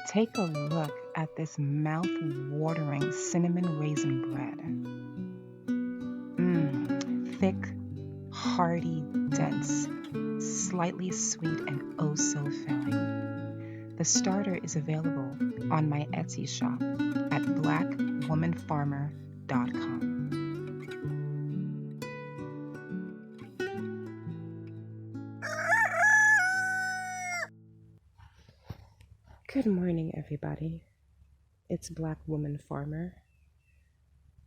Take a look at this mouth-watering cinnamon raisin bread. Thick, hearty, dense, slightly sweet, and oh so filling. The starter is available on my Etsy shop at blackwomanfarmer.com. Good morning, everybody. It's Black Woman Farmer.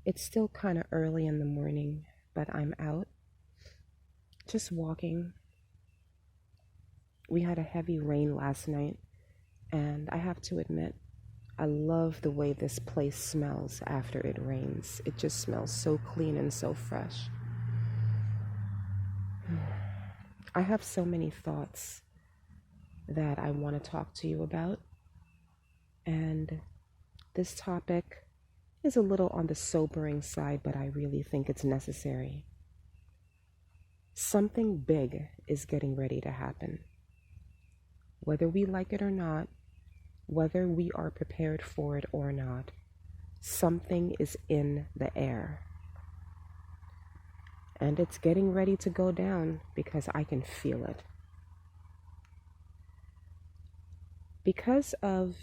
It's still kind of early in the morning, but I'm out, just walking. We had a heavy rain last night, and I have to admit, I love the way this place smells after it rains. It just smells so clean and so fresh. I have so many thoughts that I want to talk to you about, and this topic is a little on the sobering side, but I really think it's necessary. Something big is getting ready to happen. Whether we like it or not, whether we are prepared for it or not, something is in the air. And it's getting ready to go down because I can feel it. Because of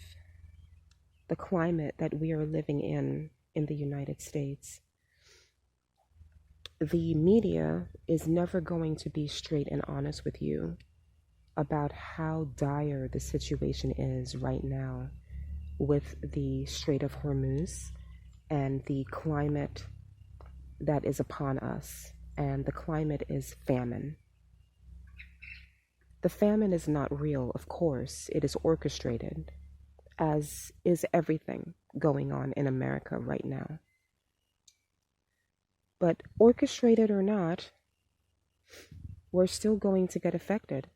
the climate that we are living in the United States, the media is never going to be straight and honest with you about how dire the situation is right now with the Strait of Hormuz and the climate that is upon us. And the climate is famine. The famine is not real, of course. It is orchestrated, as is everything going on in America right now. But orchestrated or not, we're still going to get affected.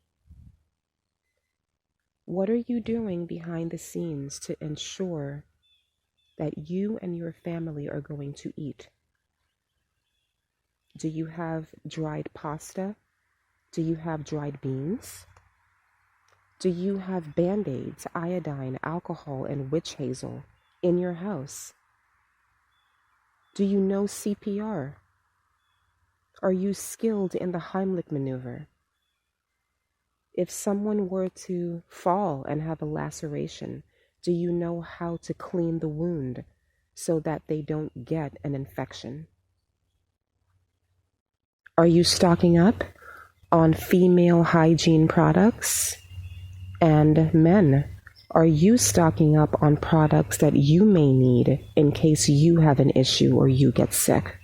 What are you doing behind the scenes to ensure that you and your family are going to eat? Do you have dried pasta? Do you have dried beans? Do you have Band-Aids, iodine, alcohol, and witch hazel in your house? Do you know CPR? Are you skilled in the Heimlich maneuver? If someone were to fall and have a laceration, do you know how to clean the wound so that they don't get an infection? Are you stocking up on female hygiene products? And men, are you stocking up on products that you may need in case you have an issue or you get sick?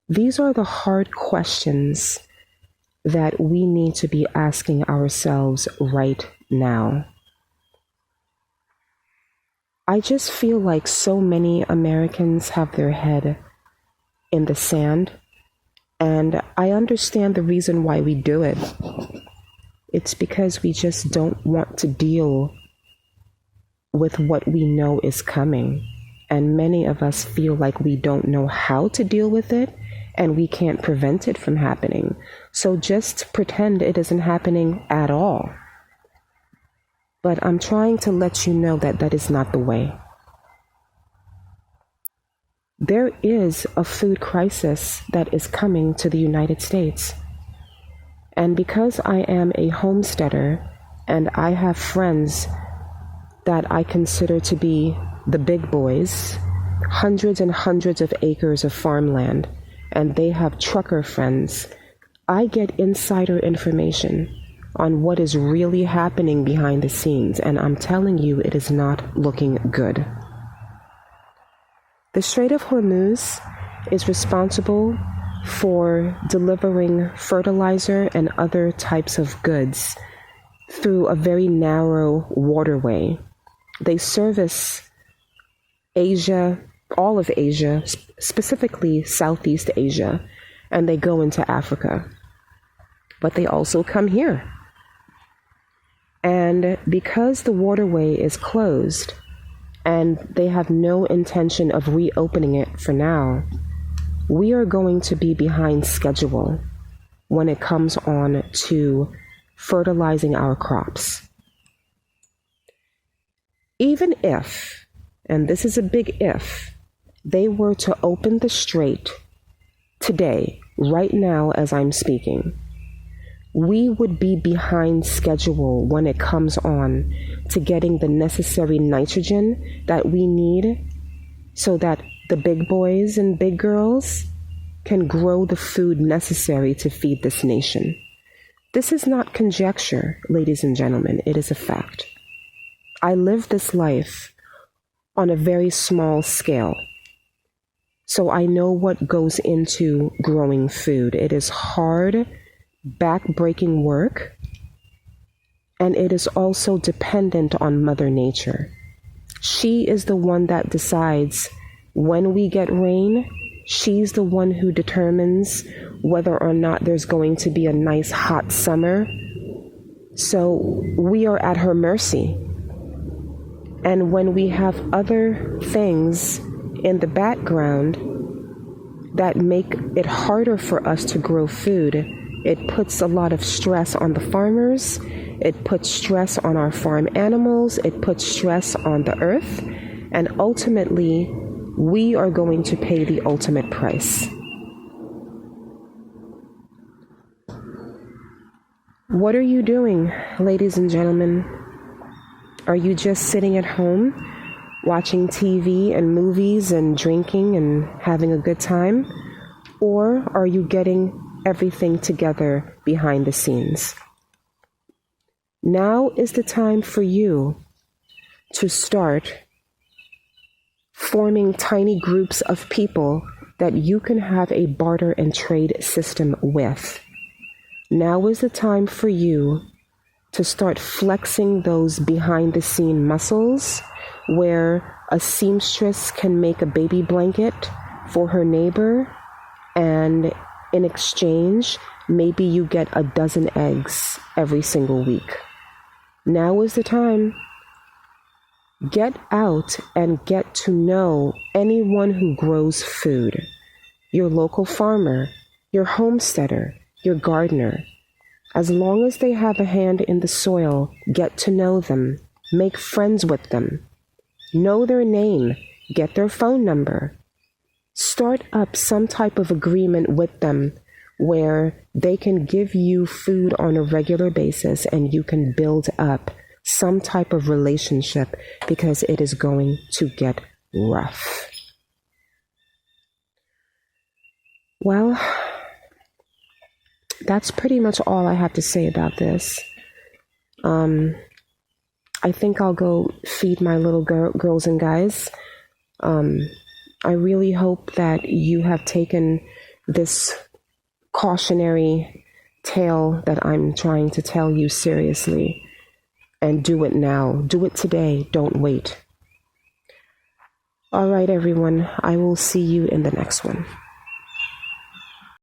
These are the hard questions that we need to be asking ourselves right now. I just feel like so many Americans have their head in the sand, and I understand the reason why we do it. It's because we just don't want to deal with what we know is coming. And many of us feel like we don't know how to deal with it, and we can't prevent it from happening. So just pretend it isn't happening at all. But I'm trying to let you know that that is not the way. There is a food crisis that is coming to the United States. And because I am a homesteader and I have friends that I consider to be the big boys, hundreds and hundreds of acres of farmland, and they have trucker friends, I get insider information on what is really happening behind the scenes, and I'm telling you, it is not looking good. The Strait of Hormuz is responsible for delivering fertilizer and other types of goods through a very narrow waterway. They service Asia, all of Asia, specifically Southeast Asia, and they go into Africa. But they also come here. And because the waterway is closed and they have no intention of reopening it for now, we are going to be behind schedule when it comes on to fertilizing our crops. Even if, and this is a big if, they were to open the strait today, right now as I'm speaking, we would be behind schedule when it comes on to getting the necessary nitrogen that we need so that the big boys and big girls can grow the food necessary to feed this nation. This is not conjecture, ladies and gentlemen, it is a fact. I live this life on a very small scale, so I know what goes into growing food. It is hard, back-breaking work, and it is also dependent on Mother Nature. She is the one that decides when we get rain. She's the one who determines whether or not there's going to be a nice hot summer. So we are at her mercy. And when we have other things in the background that make it harder for us to grow food, it puts a lot of stress on the farmers. It puts stress on our farm animals. It puts stress on the earth. And ultimately, we are going to pay the ultimate price. What are you doing, ladies and gentlemen? Are you just sitting at home, watching TV and movies and drinking and having a good time? Or are you getting everything together behind the scenes? Now is the time for you to start forming tiny groups of people that you can have a barter and trade system with. Now is the time for you to start flexing those behind the scene muscles where a seamstress can make a baby blanket for her neighbor, and in exchange, maybe you get a dozen eggs every single week. Now is the time. Get out and get to know anyone who grows food. Your local farmer, your homesteader, your gardener. As long as they have a hand in the soil, get to know them. Make friends with them. Know their name. Get their phone number. Start up some type of agreement with them where they can give you food on a regular basis and you can build up some type of relationship, because it is going to get rough. Well, that's pretty much all I have to say about this. I think I'll go feed my little girls and guys. I really hope that you have taken this cautionary tale that I'm trying to tell you seriously. And do it now. Do it today. Don't wait. All right, everyone. I will see you in the next one.